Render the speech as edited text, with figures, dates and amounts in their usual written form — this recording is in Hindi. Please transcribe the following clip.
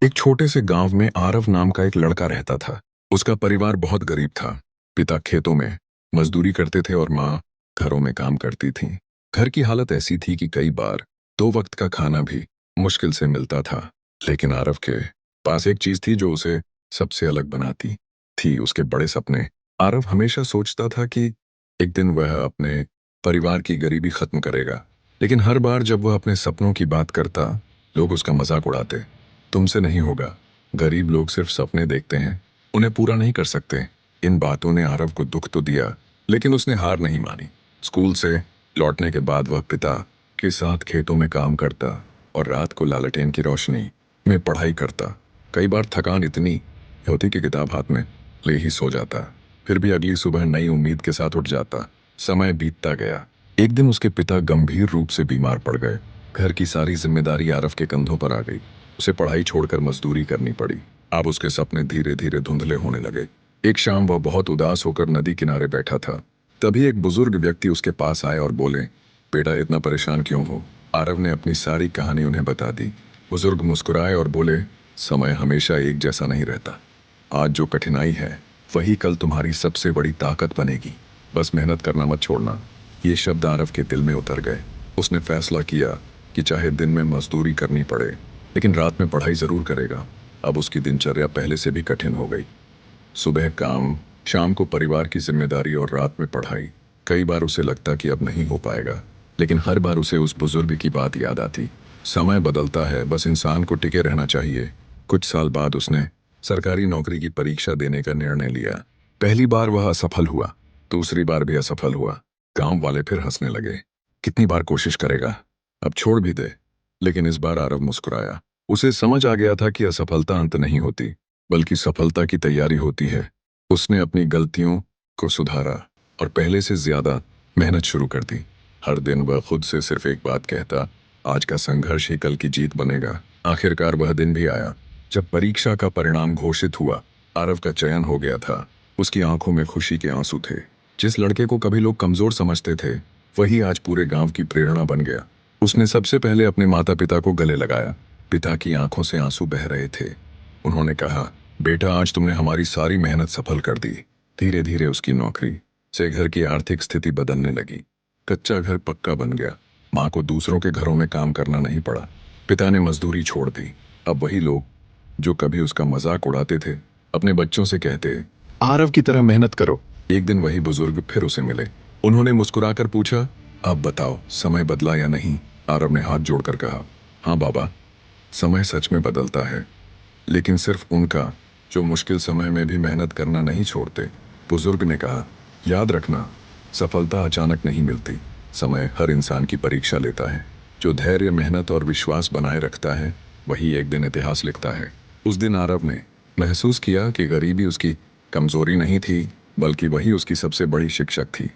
एक छोटे से गांव में आरव नाम का एक लड़का रहता था। उसका परिवार बहुत गरीब था। पिता खेतों में मजदूरी करते थे और माँ घरों में काम करती थी। घर की हालत ऐसी थी कि कई बार 2 वक्त का खाना भी मुश्किल से मिलता था। लेकिन आरव के पास एक चीज थी जो उसे सबसे अलग बनाती थी, उसके बड़े सपने। आरव हमेशा सोचता था कि एक दिन वह अपने परिवार की गरीबी खत्म करेगा। लेकिन हर बार जब वह अपने सपनों की बात करता, लोग उसका मजाक उड़ाते। तुमसे नहीं होगा, गरीब लोग सिर्फ सपने देखते हैं, उन्हें पूरा नहीं कर सकते। इन बातों ने आरव को दुख तो दिया, लेकिन उसने हार नहीं मानी। स्कूल से लौटने के बाद वह पिता के साथ खेतों में काम करता और रात को लालटेन की रोशनी में पढ़ाई करता। कई बार थकान इतनी होती कि किताब हाथ में ले ही सो जाता। फिर भी अगली सुबह नई उम्मीद के साथ उठ जाता। समय बीतता गया। एक दिन उसके पिता गंभीर रूप से बीमार पड़ गए। घर की सारी जिम्मेदारी आरव के कंधों पर आ गई। उसे पढ़ाई छोड़कर मजदूरी करनी पड़ी। अब उसके सपने धीरे धीरे धुंधले होने लगे। एक शाम वह बहुत उदास होकर नदी किनारे बैठा था। तभी एक बुजुर्ग व्यक्ति उसके पास आए और बोले, बेटा इतना परेशान क्यों हो? आरव ने अपनी सारी कहानी उन्हें बता दी। बुजुर्ग मुस्कुराए और बोले, समय हमेशा एक जैसा नहीं रहता। आज जो कठिनाई है वही कल तुम्हारी सबसे बड़ी ताकत बनेगी। बस मेहनत करना मत छोड़ना। ये शब्द आरव के दिल में उतर गए। उसने फैसला किया कि चाहे दिन में मजदूरी करनी पड़े, लेकिन रात में पढ़ाई जरूर करेगा। अब उसकी दिनचर्या पहले से भी कठिन हो गई। सुबह काम, शाम को परिवार की जिम्मेदारी और रात में पढ़ाई। कई बार उसे लगता कि अब नहीं हो पाएगा, लेकिन हर बार उसे उस बुजुर्ग की बात याद आती। समय बदलता है, बस इंसान को टिके रहना चाहिए। कुछ साल बाद उसने सरकारी नौकरी की परीक्षा देने का निर्णय लिया। पहली बार वह असफल हुआ, दूसरी बार भी असफल हुआ। गांव वाले फिर हंसने लगे। कितनी बार कोशिश करेगा, अब छोड़ भी दे। लेकिन इस बार आरव मुस्कुराया। उसे समझ आ गया था कि असफलता अंत नहीं होती, बल्कि सफलता की तैयारी होती है। उसने अपनी गलतियों को सुधारा और पहले से ज्यादा मेहनत शुरू कर दी। हर दिन वह खुद से सिर्फ एक बात कहता, आज का संघर्ष ही कल की जीत बनेगा। आखिरकार वह दिन भी आया जब परीक्षा का परिणाम घोषित हुआ। आरव का चयन हो गया था। उसकी आंखों में खुशी के आंसू थे। जिस लड़के को कभी लोग कमजोर समझते थे, वही आज पूरे गांव की प्रेरणा बन गया। उसने सबसे पहले अपने माता पिता को गले लगाया। पिता की आंखों से आंसू बह रहे थे। उन्होंने कहा, बेटा आज तुमने हमारी सारी मेहनत सफल कर दी। धीरे धीरे उसकी नौकरी से घर की आर्थिक स्थिति बदलने लगी। कच्चा घर पक्का बन गया। माँ को दूसरों के घरों में काम करना नहीं पड़ा। पिता ने मजदूरी छोड़ दी। अब वही लोग जो कभी उसका मजाक उड़ाते थे, अपने बच्चों से कहते, आरव की तरह मेहनत करो। एक दिन वही बुजुर्ग फिर उसे मिले। उन्होंने मुस्कुराकर पूछा, अब बताओ समय बदला या नहीं? आरव ने हाथ जोड़कर कहा, हाँ बाबा, समय सच में बदलता है, लेकिन सिर्फ उनका जो मुश्किल समय में भी मेहनत करना नहीं छोड़ते। बुजुर्ग ने कहा, याद रखना, सफलता अचानक नहीं मिलती। समय हर इंसान की परीक्षा लेता है। जो धैर्य, मेहनत और विश्वास बनाए रखता है, वही एक दिन इतिहास लिखता है। उस दिन आरव ने महसूस किया कि गरीबी उसकी कमजोरी नहीं थी, बल्कि वही उसकी सबसे बड़ी शिक्षक थी।